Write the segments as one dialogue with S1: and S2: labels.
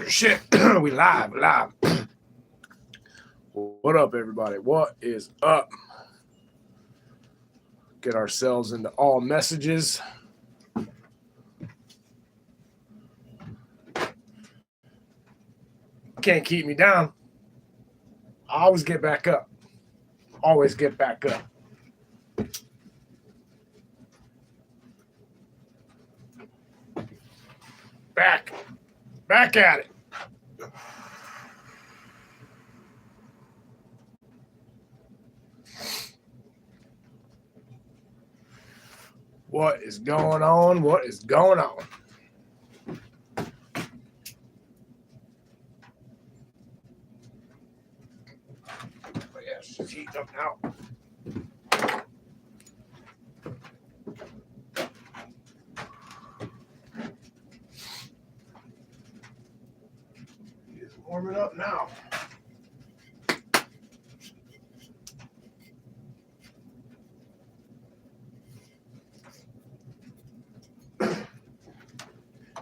S1: Shit, we live. What up, everybody? What is up? Get ourselves into all messages. Can't keep me down. I always get back up. Always get back up. Back at it. What is going on? What is going on? Oh, yeah, it's just heating up now. It's warming up now.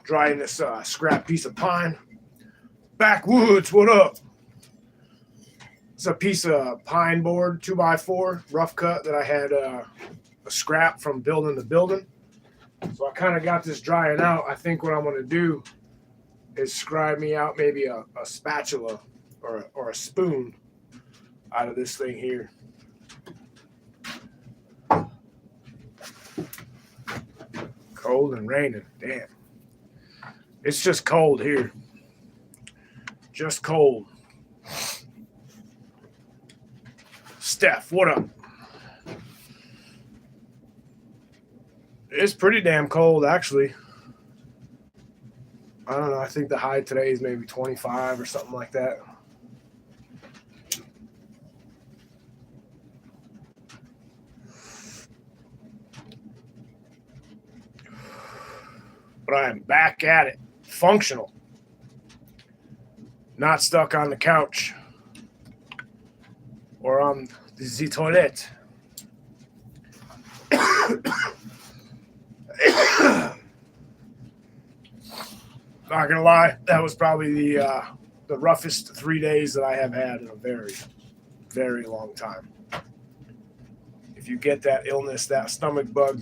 S1: Drying this scrap piece of pine. Backwoods, what up? It's a piece of pine board, 2x4, rough cut that I had a scrap from building the building. So I kind of got this drying out. I think what I'm going to do is scribe me out maybe a spatula or a spoon out of this thing here. Cold and raining. Damn. It's just cold here. Just cold. Steph, what up? It's pretty damn cold, actually. I don't know. I think the high today is maybe 25 or something like that. But I am back at it. Functional. Not stuck on the couch or on the toilet. Not gonna lie, that was probably the roughest 3 days that I have had in a very, very long time. If you get that illness, that stomach bug,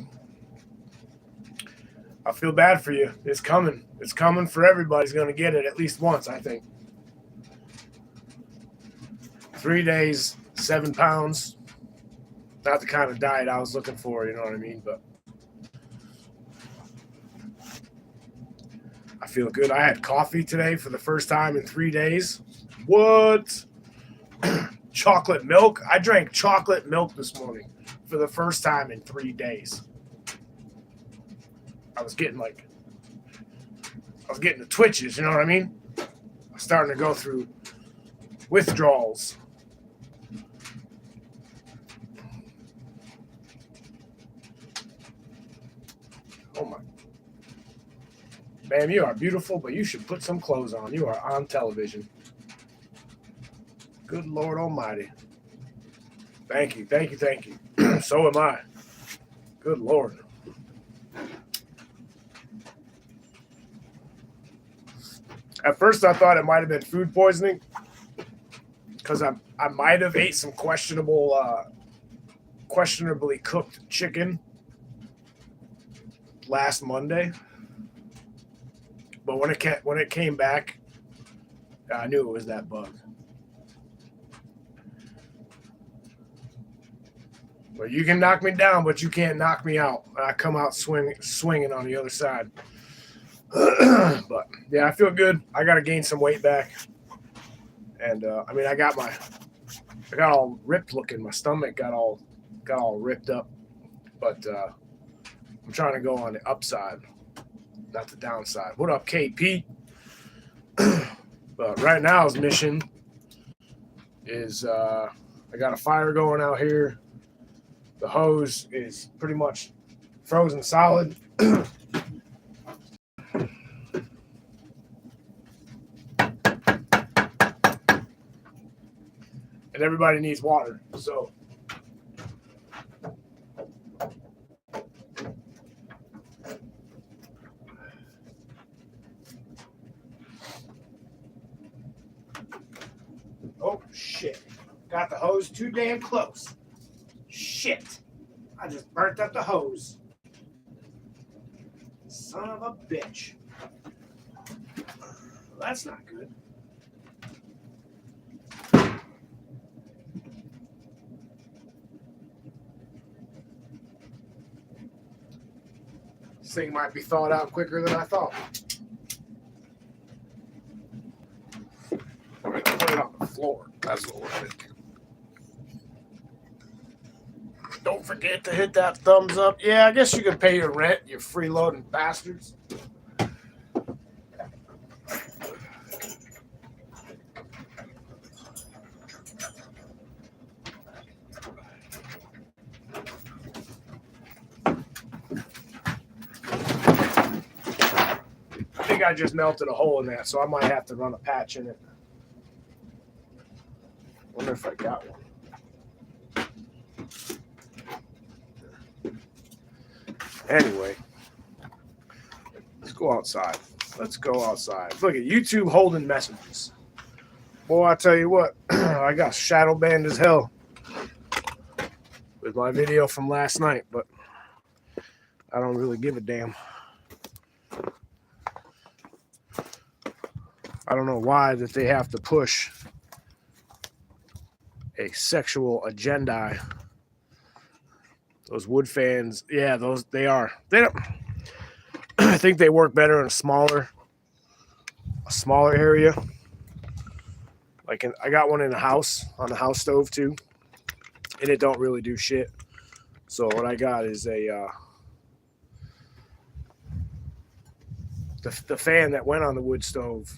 S1: I feel bad for you. It's coming. It's coming for everybody. Who's gonna get it at least once, I think. 3 days, 7 pounds. Not the kind of diet I was looking for, you know what I mean? But I feel good. I had coffee today for the first time in 3 days. What? Chocolate milk? I drank chocolate milk this morning for the first time in 3 days. I was getting the twitches, you know what I mean? I was starting to go through withdrawals. Oh my. Ma'am, you are beautiful, but you should put some clothes on. You are on television. Good Lord Almighty. Thank you. So am I. Good Lord. At first, I thought it might have been food poisoning because I might have ate some questionably cooked chicken last Monday. But when it came back, I knew it was that bug. But you can knock me down, but you can't knock me out. I come out swinging on the other side. But yeah, I feel good. I got to gain some weight back, and I got all ripped looking. My stomach got all ripped up, but I'm trying to go on the upside, not the downside. What up, KP? But right now's mission is I got a fire going out here. The hose is pretty much frozen solid. And everybody needs water, so Got the hose too damn close. Shit. I just burnt up the hose. Son of a bitch. Well, that's not good. This thing might be thawed out quicker than I thought. We're going to put it on the floor. That's what we're going to do. Don't forget to hit that thumbs up. Yeah, I guess you can pay your rent, you freeloading bastards. I think I just melted a hole in that, so I might have to run a patch in it. Wonder if I got one. Anyway, let's go outside. Let's go outside. Look at YouTube holding messages. Boy, I tell you what, I got shadow banned as hell with my video from last night, but I don't really give a damn. I don't know why that they have to push a sexual agenda. Those wood fans, yeah, those they are. They don't. I think they work better in a smaller area. Like I got one in the house on the house stove too, and it don't really do shit. So what I got is a the fan that went on the wood stove.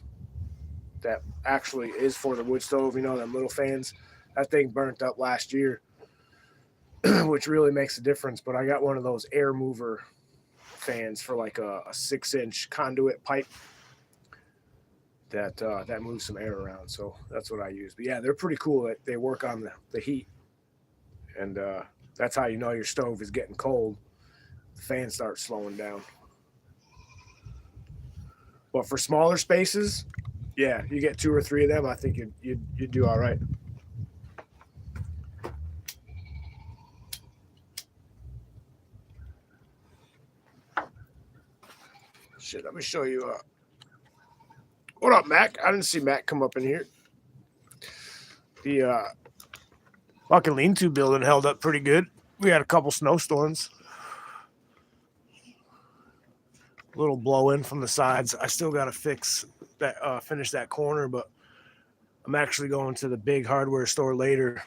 S1: That actually is for the wood stove. You know, them little fans. That thing burnt up last year. Which really makes a difference, but I got one of those air mover fans for like a 6-inch conduit pipe that moves some air around. So that's what I use. But yeah, they're pretty cool. They work on the heat, and that's how you know your stove is getting cold. The fan starts slowing down. But for smaller spaces, yeah, you get 2 or 3 of them. I think you'd do all right. Shit, let me show you. What up, Mac? I didn't see Mac come up in here. The fucking Leanto building held up pretty good. We had a couple snowstorms. A little blow in from the sides. I still got to fix that, finish that corner, but I'm actually going to the big hardware store later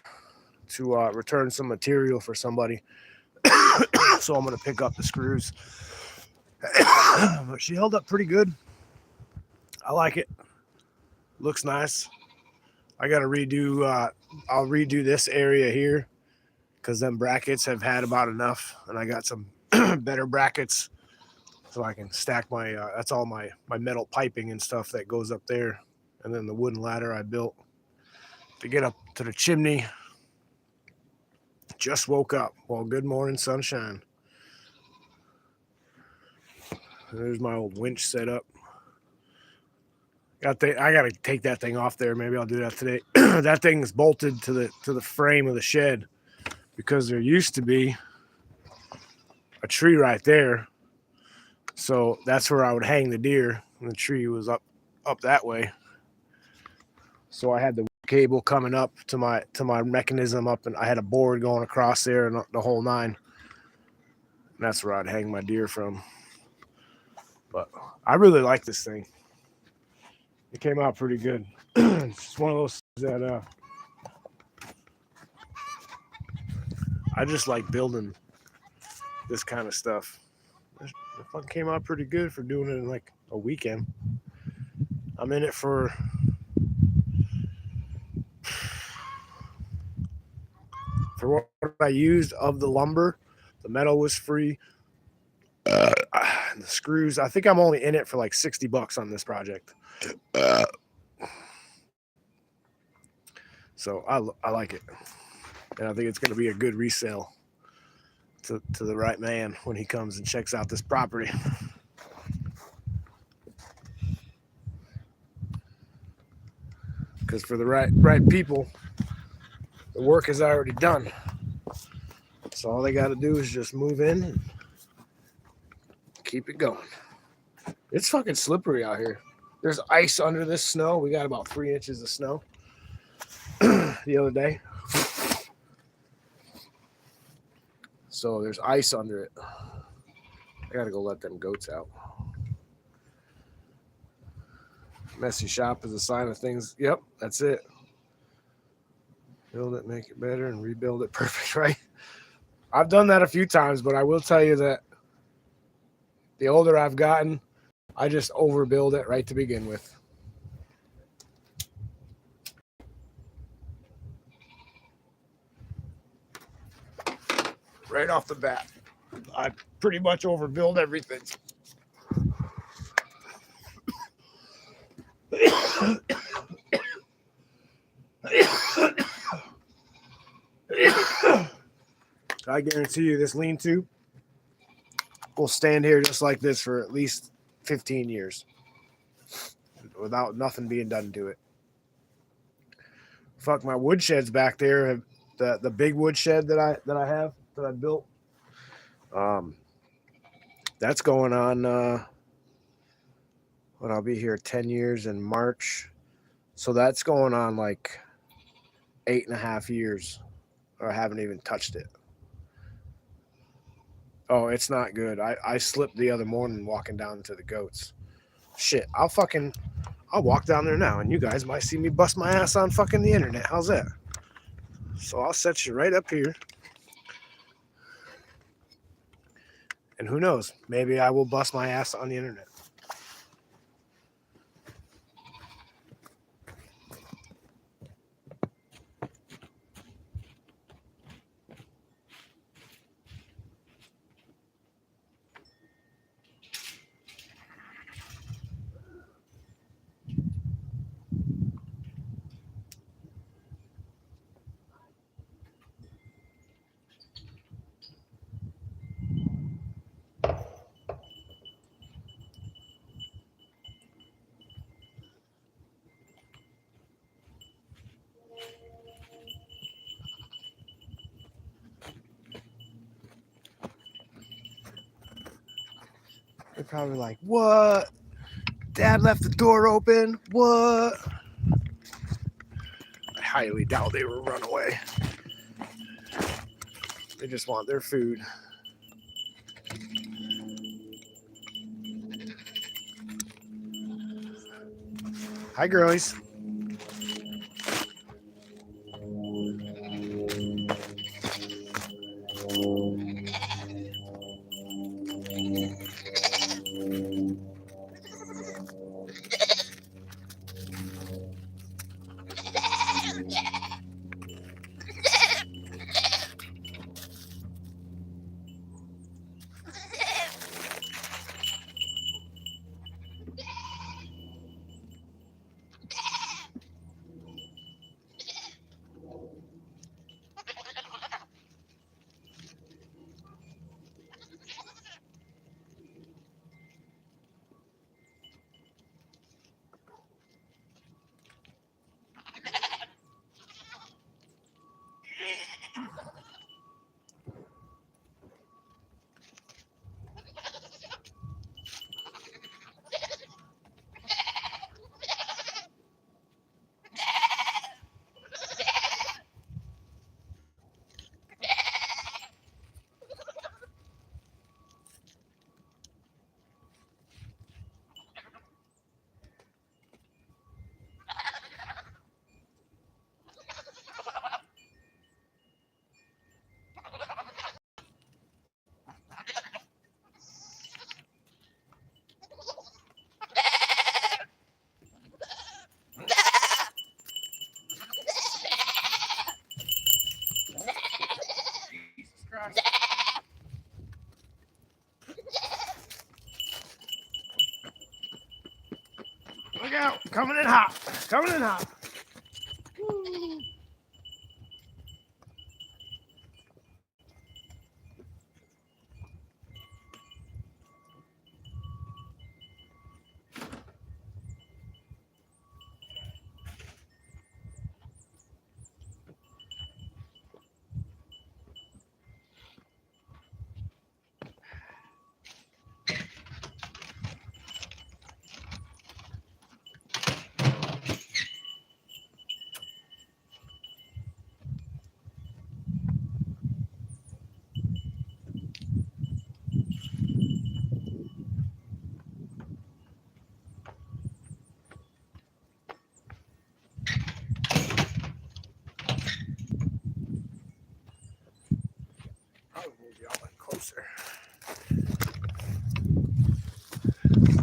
S1: to return some material for somebody. So I'm going to pick up the screws. But she held up pretty good. I like it. Looks nice. I got to redo. I'll redo this area here because them brackets have had about enough, and I got some better brackets so I can stack my. That's all my metal piping and stuff that goes up there, and then the wooden ladder I built to get up to the chimney. Just woke up. Well, good morning, sunshine. There's my old winch set up. I got to take that thing off there. Maybe I'll do that today. That thing's bolted to the frame of the shed because there used to be a tree right there. So that's where I would hang the deer. And the tree was up that way. So I had the cable coming up to my mechanism up, and I had a board going across there and the whole nine. And that's where I'd hang my deer from. But I really like this thing. It came out pretty good. It's just one of those that I just like building this kind of stuff. It fucking came out pretty good for doing it in like a weekend. I'm in it for what I used of the lumber. The metal was free. The screws, I think I'm only in it for like $60 on this project. So I like it. And I think it's going to be a good resale to the right man when he comes and checks out this property. Because for the right people, The work is already done. So all they got to do is just move in and keep it going. It's fucking slippery out here. There's ice under this snow. We got about 3 inches of snow the other day. So there's ice under it. I got to go let them goats out. Messy shop is a sign of things. Yep, that's it. Build it, make it better, and rebuild it perfect, right? I've done that a few times, but I will tell you that the older I've gotten, I just overbuild it right to begin with. Right off the bat, I pretty much overbuild everything. I guarantee you this lean-to will stand here just like this for at least 15 years without nothing being done to it. Fuck, my wood sheds back there, the big wood shed that I built. That's going on when I'll be here 10 years in March. So that's going on like 8.5 years. Or I haven't even touched it. Oh, it's not good. I slipped the other morning walking down to the goats. Shit, I'll walk down there now, and you guys might see me bust my ass on fucking the internet. How's that? So I'll set you right up here. And who knows? Maybe I will bust my ass on the internet. They're probably like, what? Dad left the door open? What? I highly doubt they were run away. They just want their food. Hi, girlies. Look out, coming in hot. Coming in hot. Woo. I'll move y'all in closer.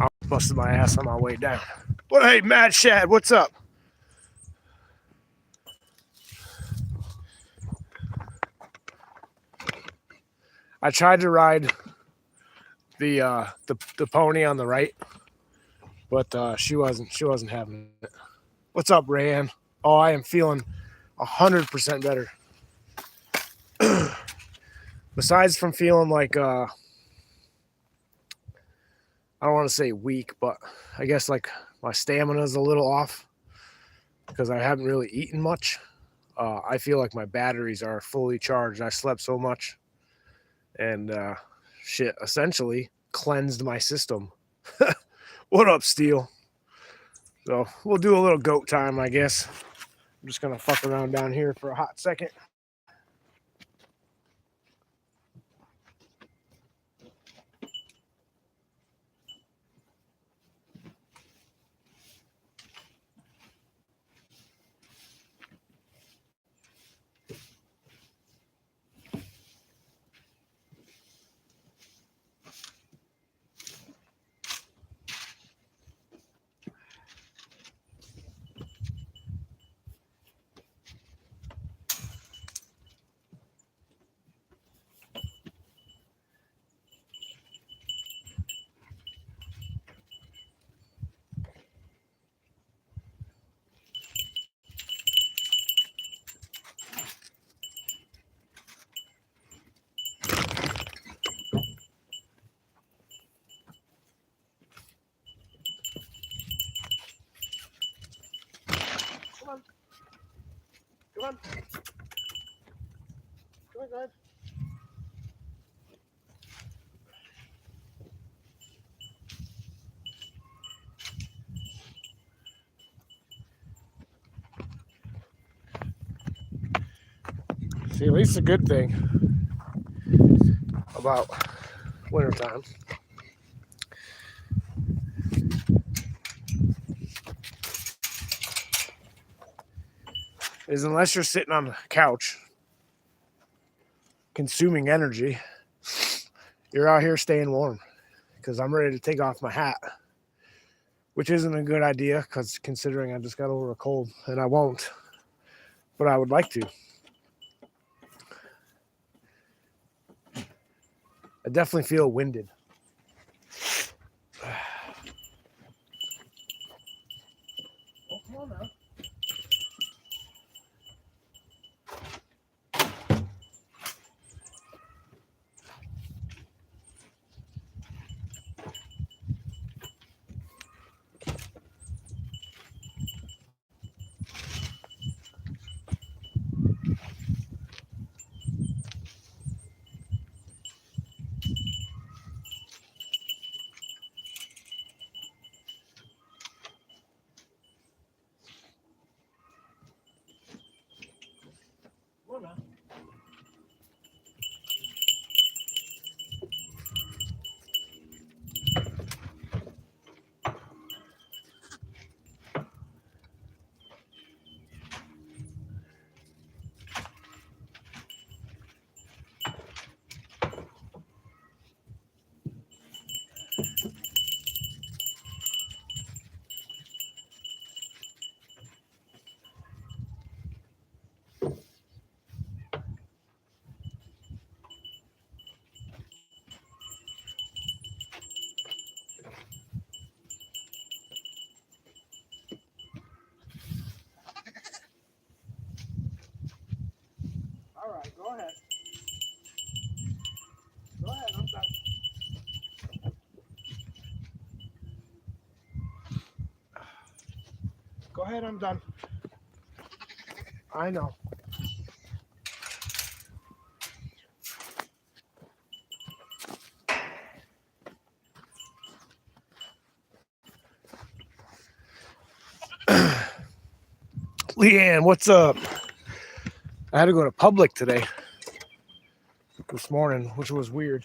S1: I busted my ass on my way down. Well, hey, Mad Shad, what's up? I tried to ride the pony on the right, but she wasn't having it. What's up, Rayanne? Oh, I am feeling 100% better. Besides from feeling like I don't want to say weak, but I guess like my stamina is a little off because I haven't really eaten much. I feel like my batteries are fully charged. I slept so much and shit essentially cleansed my system. What up, Steel? So we'll do a little goat time, I guess. I'm just gonna fuck around down here for a hot second. Come on. Come on, guys. See, at least a good thing about wintertime is unless you're sitting on the couch consuming energy, you're out here staying warm because I'm ready to take off my hat, which isn't a good idea because considering I just got over a cold and I won't, but I would like to. I definitely feel winded. Oh, come on now. Come on now. All right, go ahead. Go ahead, I'm done. Go ahead, I'm done. I know. Leanne, what's up? I had to go to Public today, this morning, which was weird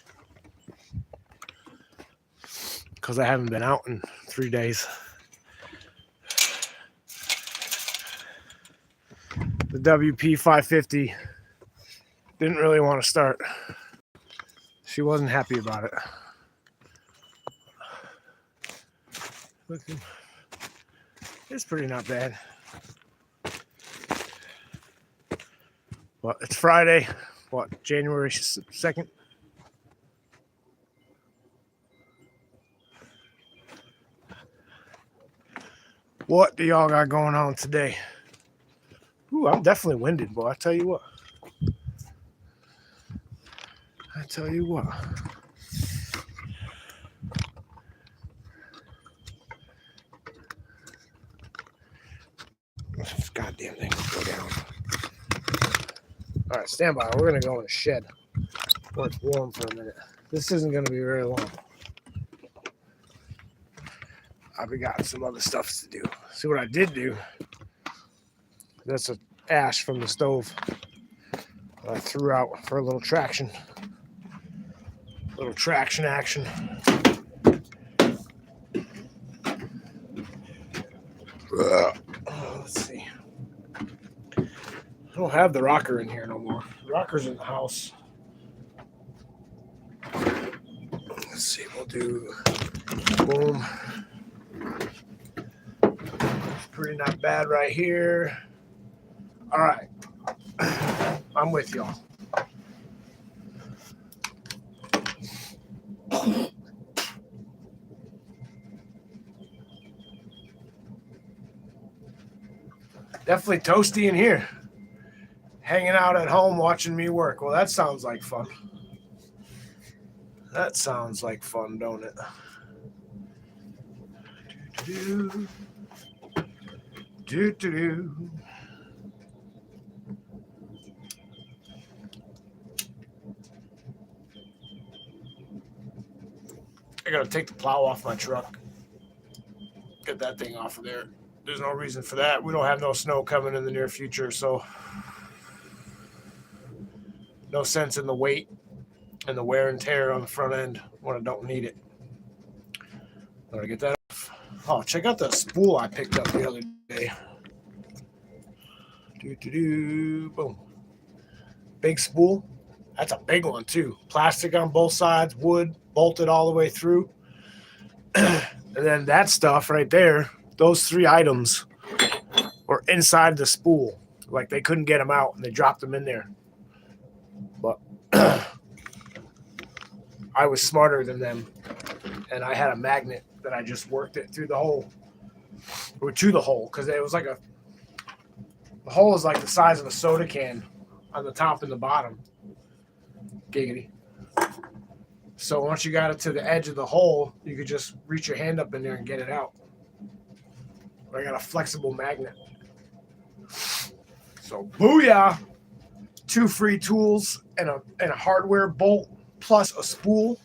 S1: because I haven't been out in 3 days. The WP 550 didn't really want to start. She wasn't happy about it. It's pretty not bad. Well, it's Friday. What, January 2nd? What do y'all got going on today? Ooh, I'm definitely winded, boy. I tell you what. This goddamn thing will go down. All right, stand by. We're going to go in the shed where it's warm for a minute. This isn't going to be very long. I've got some other stuff to do. See what I did do? That's a ash from the stove that I threw out for a little traction. Little traction action. Let's see. I don't have the rocker in here no more. The rocker's in the house. Let's see. We'll do boom. It's pretty not bad right here. All right. I'm with y'all. Definitely toasty in here. Hanging out at home watching me work. Well, that sounds like fun. That sounds like fun, don't it? Do. I gotta take the plow off my truck. Get that thing off of there. There's no reason for that. We don't have no snow coming in the near future, so no sense in the weight and the wear and tear on the front end when I don't need it. Gotta get that off. Oh, check out the spool I picked up the other day. Boom. Big spool. That's a big one too. Plastic on both sides, wood, bolted all the way through. And then that stuff right there, those three items were inside the spool. Like they couldn't get them out and they dropped them in there. But I was smarter than them. And I had a magnet that I just worked it through the hole. Or to the hole. Because it was like the hole is like the size of a soda can on the top and the bottom. Giggity. So once you got it to the edge of the hole, you could just reach your hand up in there and get it out. I got a flexible magnet. So booyah! 2 free tools and a hardware bolt plus a spool,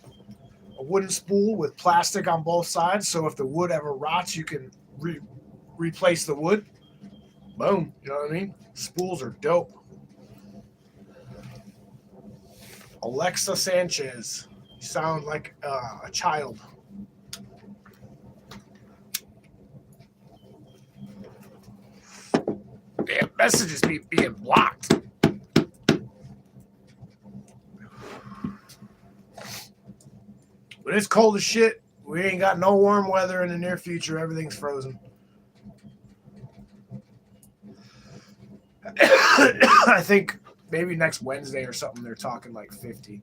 S1: a wooden spool with plastic on both sides. So if the wood ever rots, you can replace the wood. Boom. You know what I mean? Spools are dope. Alexa Sanchez. You sound like a child. Damn, messages being blocked. But it's cold as shit. We ain't got no warm weather in the near future. Everything's frozen. I think maybe next Wednesday or something they're talking like 50.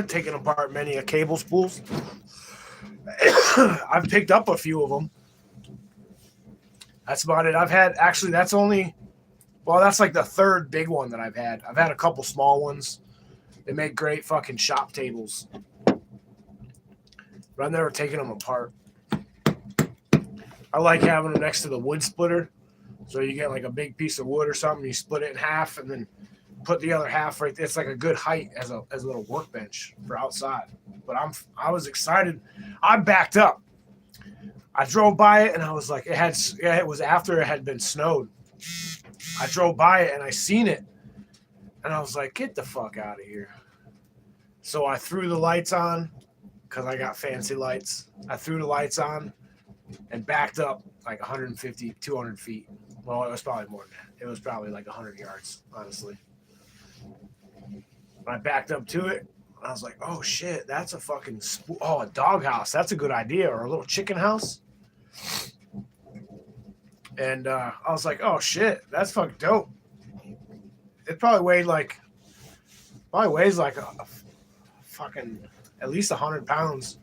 S1: Taking apart many a cable spools. I've picked up a few of them. That's about it. I've had, actually, that's like the third big one that I've had. I've had a couple small ones. They make great fucking shop tables. But I've never taken them apart. I like having them next to the wood splitter. So you get like a big piece of wood or something, you split it in half and then put the other half right there. It's like a good height as a little workbench for outside. But I was excited. I backed up. I drove by it and I was like, it was after it had been snowed. I drove by it and I seen it. And I was like, get the fuck out of here. So I threw the lights on because I got fancy lights. I threw the lights on and backed up like 150, 200 feet. Well, it was probably more than that. It was probably like 100 yards, honestly. When I backed up to it, I was like, oh shit, that's a fucking a doghouse. That's a good idea, or a little chicken house. And I was like, oh shit, that's fucking dope. It probably weighs like a fucking at least 100 pounds.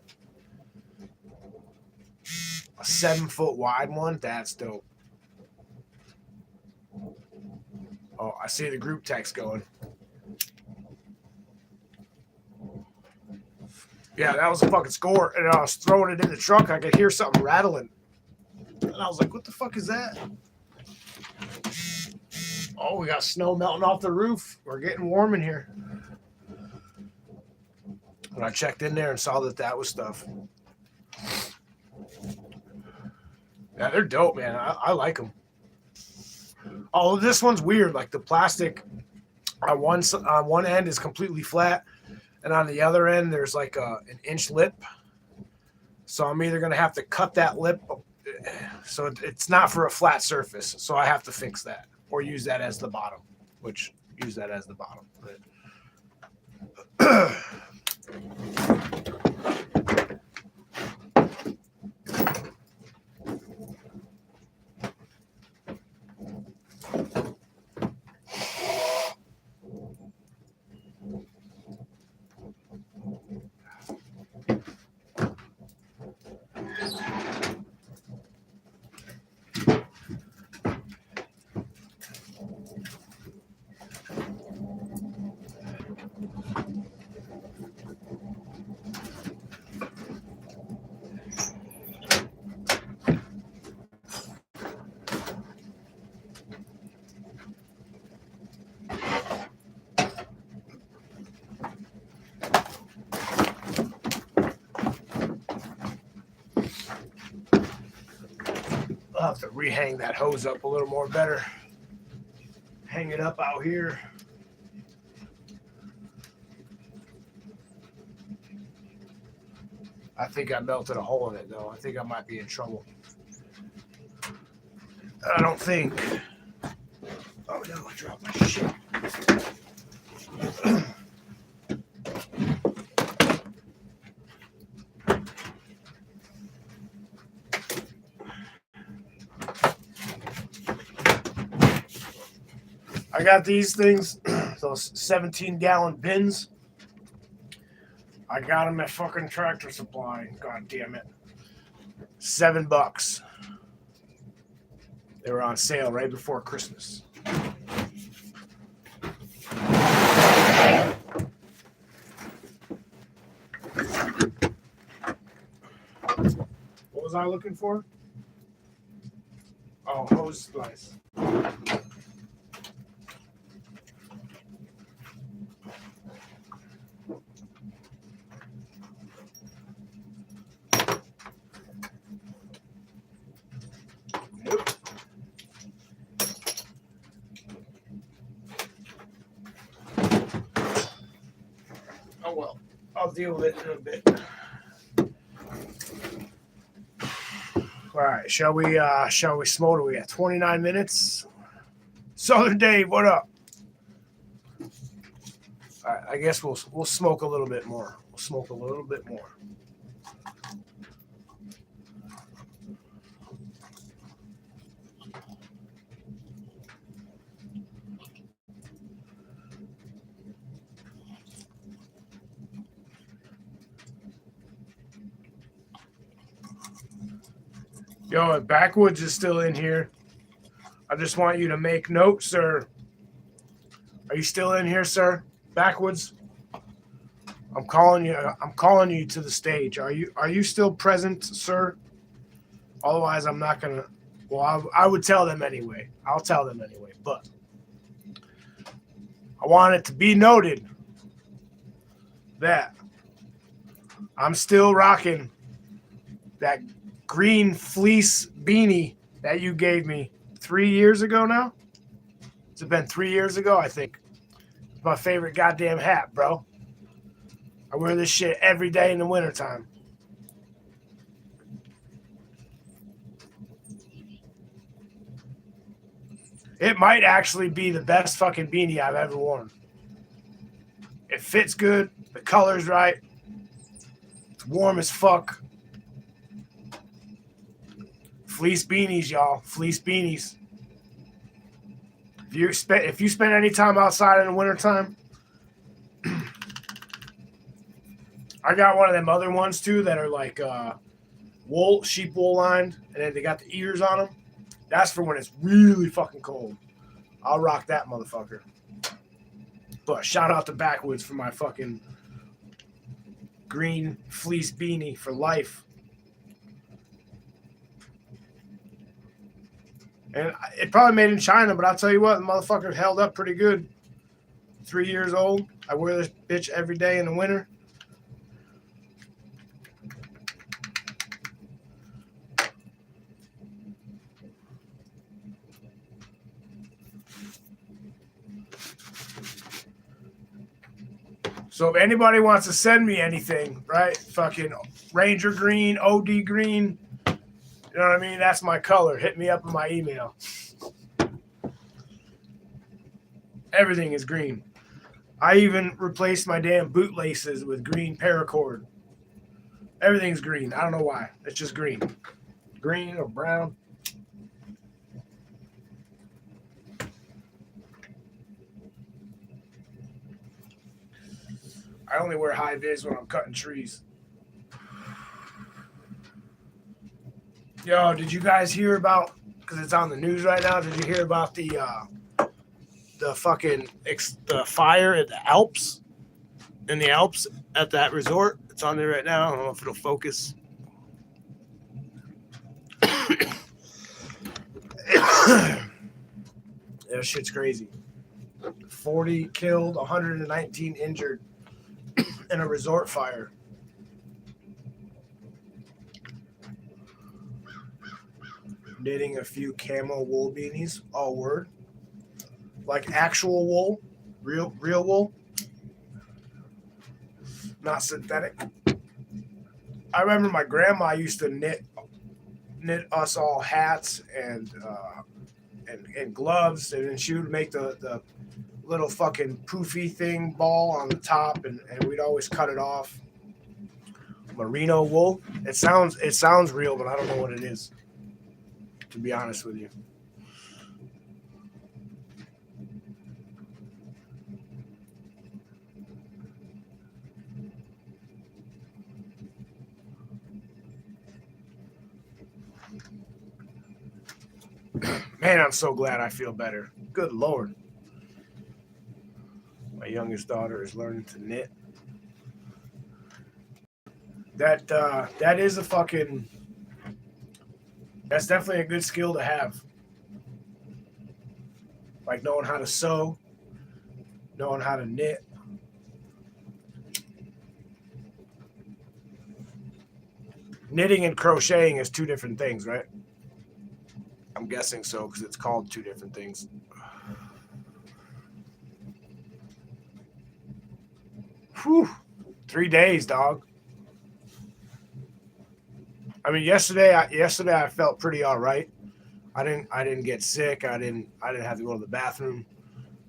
S1: A 7-foot wide one, that's dope. Oh, I see the group text going. Yeah, that was a fucking score. And I was throwing it in the truck. I could hear something rattling. And I was like, what the fuck is that? Oh, we got snow melting off the roof. We're getting warm in here. And I checked in there and saw that was stuff. Yeah, they're dope, man. I like them. Oh, this one's weird. Like the plastic on one end is completely flat. And on the other end, there's like an inch lip. So I'm either going to have to cut that lip. So it's not for a flat surface. So I have to fix that or use that as the bottom, use that as the bottom. Right? I'll have to rehang that hose up a little more better. Hang it up out here. I think I melted a hole in it, though. I think I might be in trouble. I don't think. Oh, no, I dropped my shit. I got these things, those 17-gallon bins. I got them at fucking Tractor Supply. God damn it. $7. They were on sale right before Christmas. What was I looking for? Oh, hose splice. Oh well, I'll deal with it in a bit. All right, shall we smoke? We got 29 minutes. Southern Dave, what up? All right, I guess we'll smoke a little bit more. We'll smoke a little bit more. Yo, if Backwoods is still in here, I just want you to make note, sir. Are you still in here, sir? Backwoods? I'm calling you to the stage. Are you still present, sir? Otherwise, I'm not gonna. Well, I would tell them anyway. I'll tell them anyway. But I want it to be noted that I'm still rocking that green fleece beanie that you gave me 3 years ago now. It's been 3 years ago, I think. It's my favorite goddamn hat, bro. I wear this shit every day in the wintertime. It might actually be the best fucking beanie I've ever worn. It fits good. The color's right. It's warm as fuck. Fleece beanies, y'all. Fleece beanies. If you spend any time outside in the wintertime, I got one of them other ones too that are like sheep wool lined, and then they got the ears on them. That's for when it's really fucking cold. I'll rock that motherfucker. But shout out to Backwoods for my fucking green fleece beanie for life. And it probably made in China, but I'll tell you what, the motherfucker held up pretty good. 3 years old. I wear this bitch every day in the winter. So if anybody wants to send me anything, right? Fucking Ranger green, OD green, you know what I mean? That's my color. Hit me up in my email. Everything is green. I even replaced my damn boot laces with green paracord. Everything's green. I don't know why. It's just green. Green or brown. I only wear high vis when I'm cutting trees. Yo, did you guys hear about, because it's on the news right now, did you hear about the fire at the Alps? In the Alps at that resort? It's on there right now. I don't know if it'll focus. That shit's crazy. 40 killed, 119 injured in a resort fire. Knitting a few camo wool beanies. All word. Like actual wool. Real wool. Not synthetic. I remember my grandma used to knit us all hats and gloves, and then she would make the little fucking poofy thing ball on the top, and we'd always cut it off. Merino wool. It sounds real, but I don't know what it is, to be honest with you. Man, I'm so glad I feel better. Good Lord. My youngest daughter is learning to knit. That is a fucking... That's definitely a good skill to have. Like knowing how to sew, knowing how to knit. Knitting and crocheting is two different things, right? I'm guessing so, because it's called two different things. Whew. 3 days, dog. I mean, yesterday I felt pretty all right. I didn't get sick. I didn't have to go to the bathroom,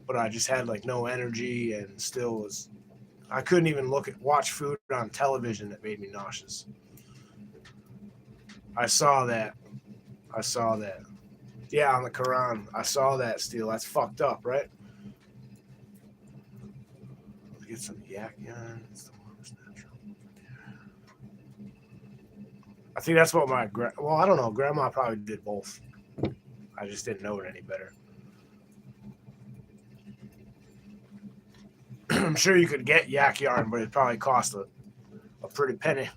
S1: but I just had like no energy and still was. I couldn't even watch food on television. That made me nauseous. I saw that. Yeah, on the Quran. I saw that still. That's fucked up, right? Let's get some yak yarn. It's the warmest natural. I think that's what I don't know. Grandma probably did both. I just didn't know it any better. I'm sure you could get yak yarn, but it probably cost a pretty penny.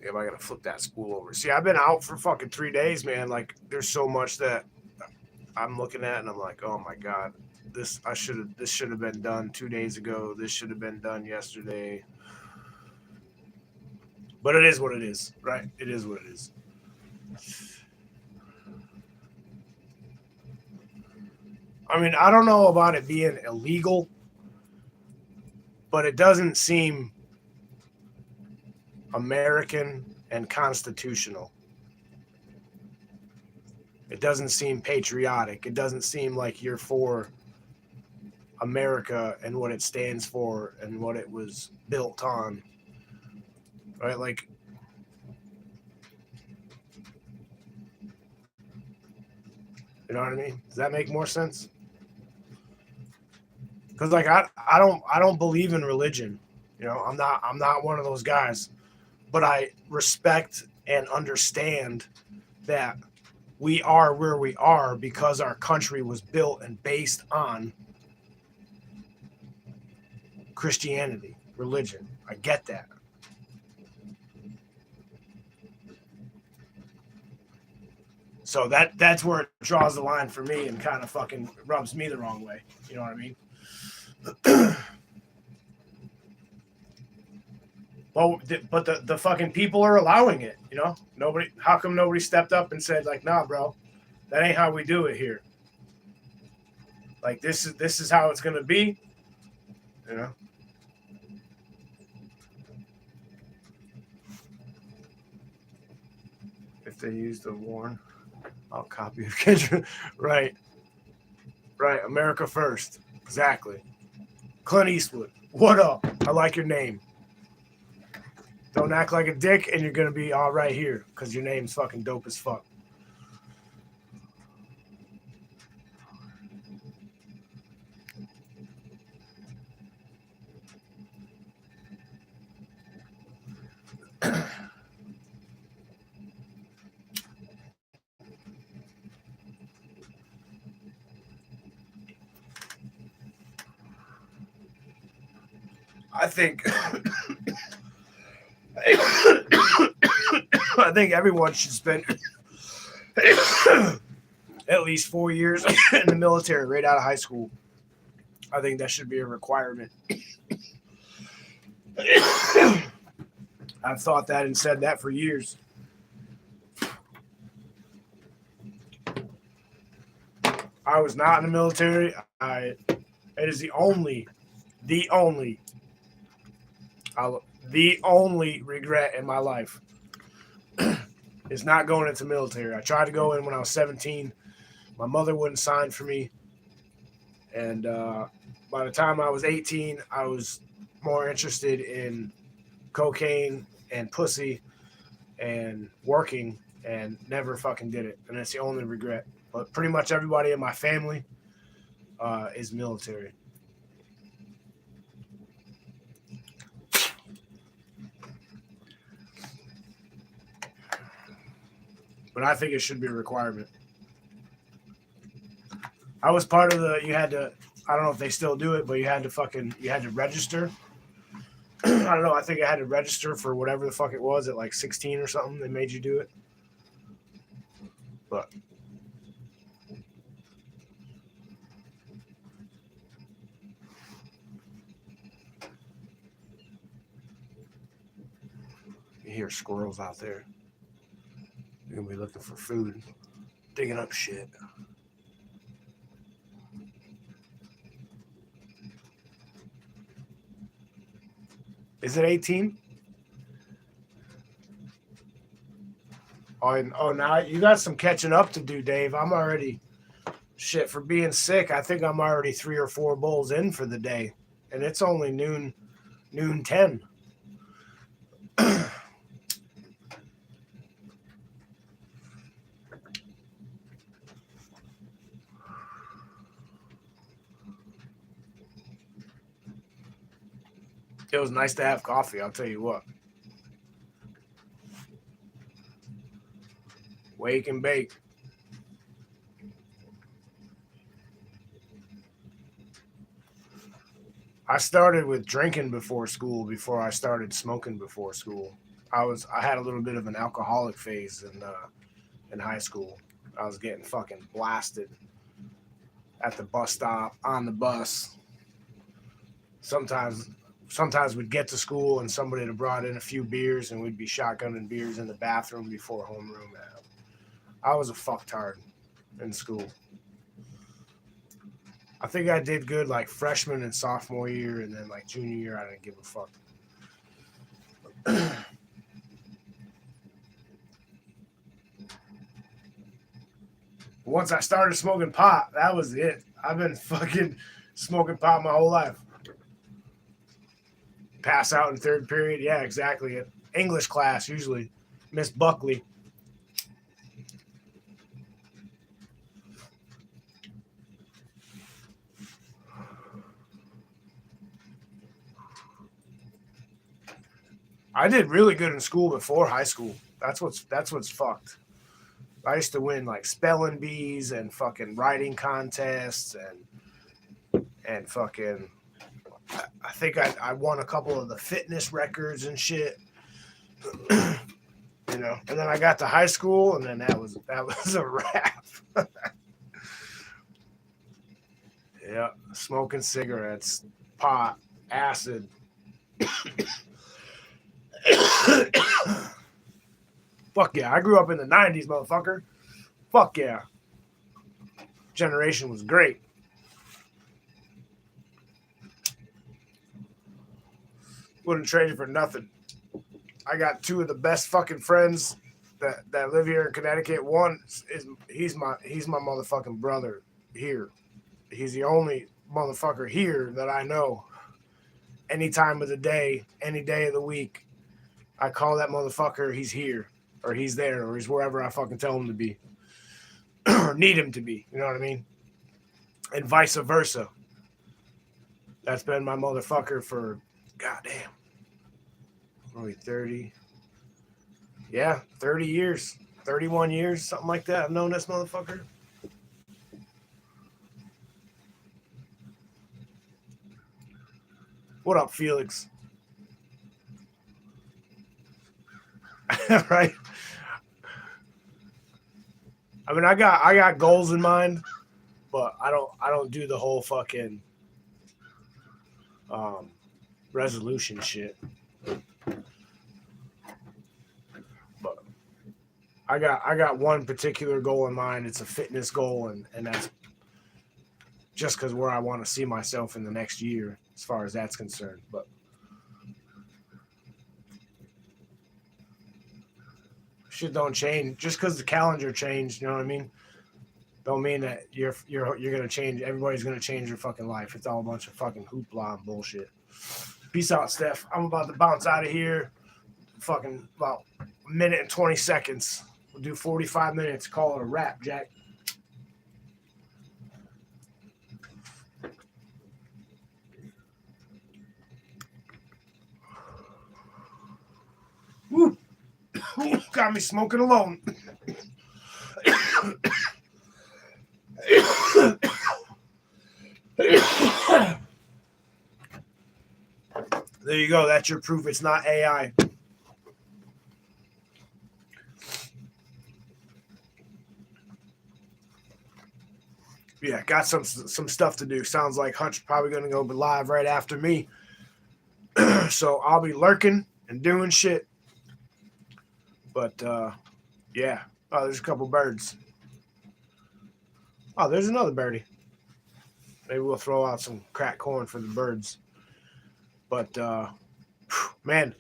S1: Am I gonna flip that spool over? See, I've been out for fucking 3 days, man. Like, there's so much that I'm looking at, and I'm like, oh my god, this should have been done 2 days ago. This should have been done yesterday. But it is what it is, right? It is what it is. I mean, I don't know about it being illegal, but it doesn't seem American and constitutional. It doesn't seem patriotic. It doesn't seem like you're for America and what it stands for and what it was built on. Right? Like, you know what I mean? Does that make more sense? Because like I don't believe in religion. You know, I'm not one of those guys. But I respect and understand that we are where we are because our country was built and based on Christianity, religion. I get that. So that's where it draws the line for me and kind of fucking rubs me the wrong way. You know what I mean? Well, but the fucking people are allowing it. You know, nobody. How come nobody stepped up and said like, "Nah, bro, that ain't how we do it here. Like this is how it's gonna be." You know. If they use the warn, I'll copy of Kendra. Right, right. America first. Exactly. Clint Eastwood. What up? I like your name. Don't act like a dick, and you're gonna be all right here because your name's fucking dope as fuck. I think I think everyone should spend at least 4 years in the military right out of high school. I think that should be a requirement. I've thought that and said that for years. I was not in the military. It is the only, the only regret in my life is not going into the military. I tried to go in when I was 17. My mother wouldn't sign for me, and by the time I was 18, I was more interested in cocaine and pussy and working, and never fucking did it. And that's the only regret. But pretty much everybody in my family is military. But I think it should be a requirement. I was part of the. You had to. I don't know if they still do it, but you had to register. I don't know. I think I had to register for whatever the fuck it was at like 16 or something. They made you do it. But you hear squirrels out there. You're gonna be looking for food, digging up shit. Is it 18? Oh, now you got some catching up to do, Dave. I'm already shit for being sick. I think I'm already 3 or 4 bowls in for the day, and it's only noon 10. It was nice to have coffee. I'll tell you what. Wake and bake. I started with drinking before school before I started smoking before school. I had a little bit of an alcoholic phase in high school. I was getting fucking blasted at the bus stop, on the bus. Sometimes sometimes we'd get to school and somebody had brought in a few beers and we'd be shotgunning beers in the bathroom before homeroom. I was a fucktard in school. I think I did good like freshman and sophomore year, and then like junior year, I didn't give a fuck. Once I started smoking pot, that was it. I've been fucking Smoking pot my whole life. Pass out in third period. Yeah, exactly. English class, usually. Miss Buckley. I did really good in school before high school. That's what's fucked. I used to win like spelling bees and fucking writing contests and fucking. I think I won a couple of the fitness records and shit. You know, and then I got to high school, and then that was a wrap. Yeah, smoking cigarettes, pot, acid. Fuck yeah, I grew up in the 90s, motherfucker. Fuck yeah. Generation was great. Wouldn't trade it for nothing. I got two of the best fucking friends that live here in Connecticut. One is he's my motherfucking brother here. He's the only motherfucker here that I know. Any time of the day, any day of the week, I call that motherfucker, he's here, or he's there, or he's wherever I fucking tell him to be. Or need him to be, you know what I mean? And vice versa. That's been my motherfucker for, goddamn, only 30. Yeah, 30 years. 31 years, something like that. I've known this motherfucker. What up, Felix? Right? I mean, I got goals in mind, but I don't do the whole fucking resolution shit. But I got one particular goal in mind. It's a fitness goal, and that's just because where I want to see myself in the next year, as far as that's concerned. But shit don't change just because the calendar changed. You know what I mean? Don't mean that you're gonna change. Everybody's gonna change their fucking life. It's all a bunch of fucking hoopla and bullshit. Peace out, Steph. I'm about to bounce out of here. Fucking about a minute and 20 seconds. We'll do 45 minutes. Call it a wrap, Jack. Woo. Got me smoking alone. There you go. That's your proof it's not AI. Yeah, got some stuff to do. Sounds like Hutch probably going to go live right after me. So I'll be lurking and doing shit. But, yeah. Oh, there's a couple birds. Oh, there's another birdie. Maybe we'll throw out some cracked corn for the birds. But, man,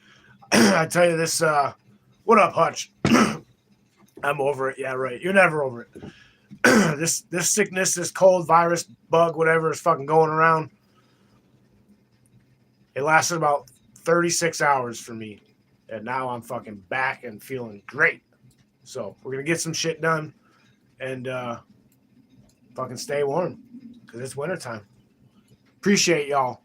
S1: I tell you this, what up, Hutch? I'm over it. Yeah, right. You're never over it. This sickness, this cold virus, bug, whatever is fucking going around. It lasted about 36 hours for me. And now I'm fucking back and feeling great. So we're going to get some shit done and fucking stay warm because it's wintertime. Appreciate y'all.